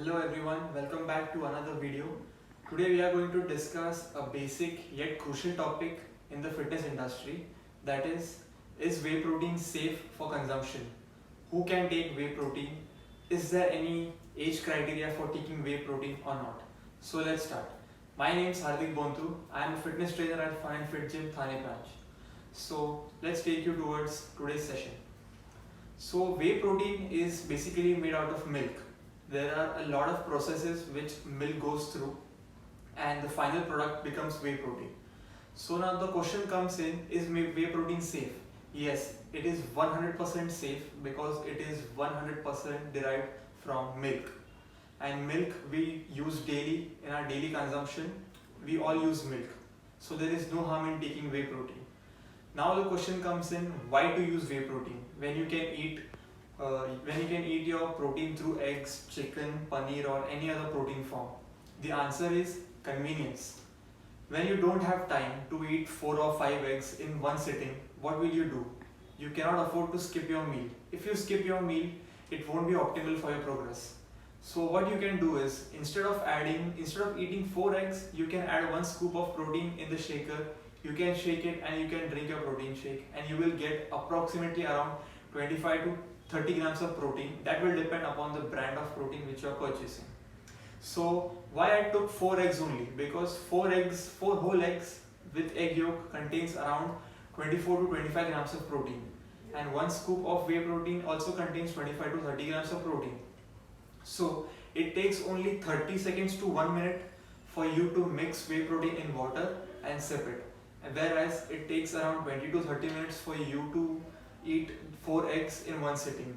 Hello everyone, welcome back to another video. Today we are going to discuss a basic yet crucial topic in the fitness industry, that is whey protein safe for consumption? Who can take whey protein? Is there any age criteria for taking whey protein or not? So let's start. My name is Hardik Bontu. I am a fitness trainer at Fun and Fit Gym, Thane branch. So let's take you towards today's session. So whey protein is basically made out of milk. There are a lot of processes which milk goes through and the final product becomes whey protein. So now the question comes in, is whey protein safe? Yes, it is 100% safe because it is 100% derived from milk. And milk we use daily in our daily consumption. We all use milk. So there is no harm in taking whey protein. Now the question comes in, why to use whey protein when you can eat your protein through eggs, chicken, paneer or any other protein form? The answer is convenience. When you don't have time to eat 4 or 5 eggs in one sitting, what will you do? You cannot afford to skip your meal. If you skip your meal, it won't be optimal for your progress. So what you can do is, instead of eating 4 eggs, you can add 1 scoop of protein in the shaker. You can shake it and you can drink your protein shake and you will get approximately around 25 to 30 grams of protein. That will depend upon the brand of protein which you are purchasing. So why I took 4 eggs only? Because 4 whole eggs with egg yolk contains around 24 to 25 grams of protein, and 1 scoop of whey protein also contains 25 to 30 grams of protein. So it takes only 30 seconds to 1 minute for you to mix whey protein in water and sip it, whereas it takes around 20 to 30 minutes for you to eat 4 eggs in one sitting.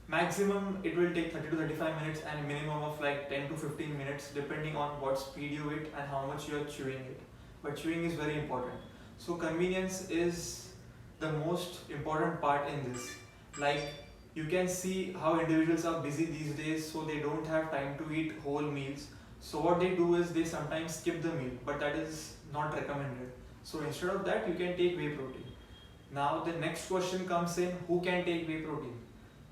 Maximum it will take 30 to 35 minutes and minimum of like 10 to 15 minutes depending on what speed you eat and how much you are chewing it. But chewing is very important. So convenience is the most important part in this. Like, you can see how individuals are busy these days, so they don't have time to eat whole meals. So what they do is they sometimes skip the meal, but that is not recommended. So instead of that, you can take whey protein. Now the next question comes in, who can take whey protein?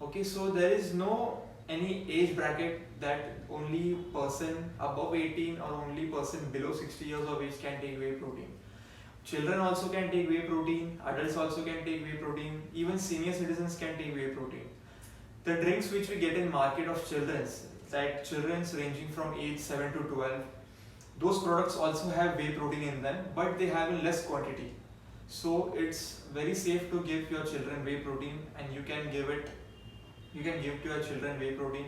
Okay, so there is no any age bracket that only person above 18 or only person below 60 years of age can take whey protein. Children also can take whey protein, adults also can take whey protein, even senior citizens can take whey protein. The drinks which we get in market of children's, like children's ranging from age 7 to 12, those products also have whey protein in them, but they have in less quantity. So it's very safe to give your children whey protein, and you can give to your children whey protein.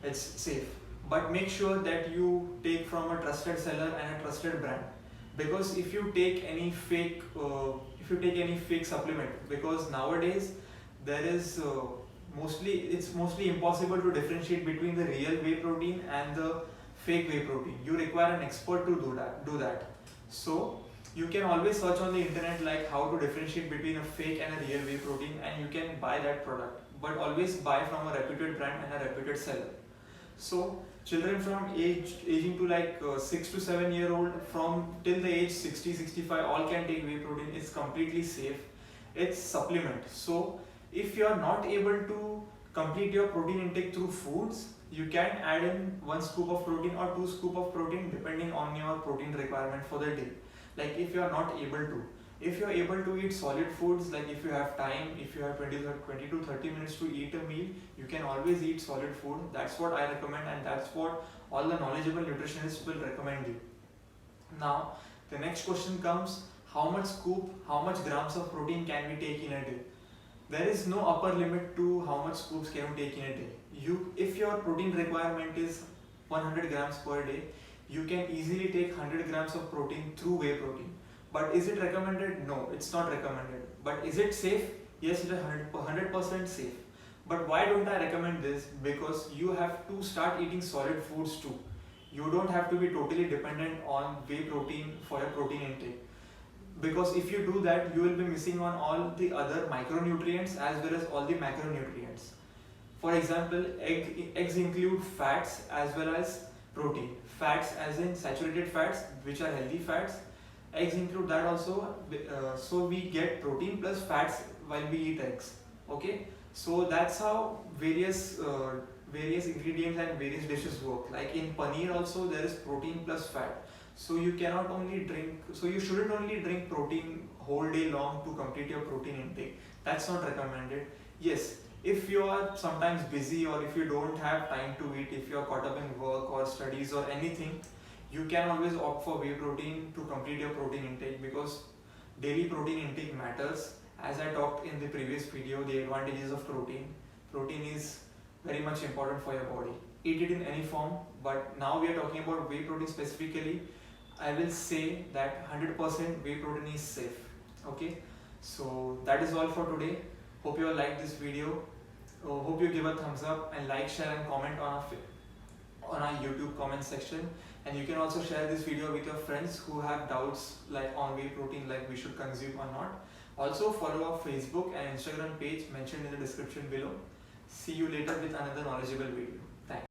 It's safe, but make sure that you take from a trusted seller and a trusted brand. Because if you take any fake supplement, because nowadays there is it's mostly impossible to differentiate between the real whey protein and the fake whey protein. You require an expert to do that. So you can always search on the internet like how to differentiate between a fake and a real whey protein, and you can buy that product, but always buy from a reputed brand and a reputed seller. So children from aging to like 6 to 7 year old, from till the age 60-65, all can take whey protein. It's completely safe. It's supplement. So if you are not able to complete your protein intake through foods, you can add in 1 scoop of protein or 2 scoop of protein depending on your protein requirement for the day. Like, if you are not able to, if you are able to eat solid foods, like if you have time, if you have 20 to 30 minutes to eat a meal, you can always eat solid food. That's what I recommend, and that's what all the knowledgeable nutritionists will recommend you. Now the next question comes, how much grams of protein can we take in a day? There is no upper limit to how much scoops can you take in a day. If your protein requirement is 100 grams per day, you can easily take 100 grams of protein through whey protein. But is it recommended? No, it's not recommended. But is it safe? Yes, it is 100% safe. But why don't I recommend this? Because you have to start eating solid foods too. You don't have to be totally dependent on whey protein for your protein intake. Because if you do that, you will be missing on all the other micronutrients as well as all the macronutrients. For example, eggs include fats as well as protein. Fats as in saturated fats, which are healthy fats. Eggs include that also, so we get protein plus fats while we eat eggs. Okay, so that's how various various ingredients and various dishes work. Like in paneer also there is protein plus fat. So you cannot only drink, so you shouldn't only drink protein whole day long to complete your protein intake. That's not recommended. Yes, if you are sometimes busy or if you don't have time to eat, if you are caught up in work or studies or anything, you can always opt for whey protein to complete your protein intake, because daily protein intake matters. As I talked in the previous video, the advantages of protein. Protein is very much important for your body. Eat it in any form, but now we are talking about whey protein specifically. I will say that 100% whey protein is safe. Okay, so that is all for today. Hope you all liked this video. Hope you give a thumbs up and like, share and comment on our YouTube comment section. And you can also share this video with your friends who have doubts like on whey protein, like we should consume or not. Also follow our Facebook and Instagram page mentioned in the description below. See you later with another knowledgeable video.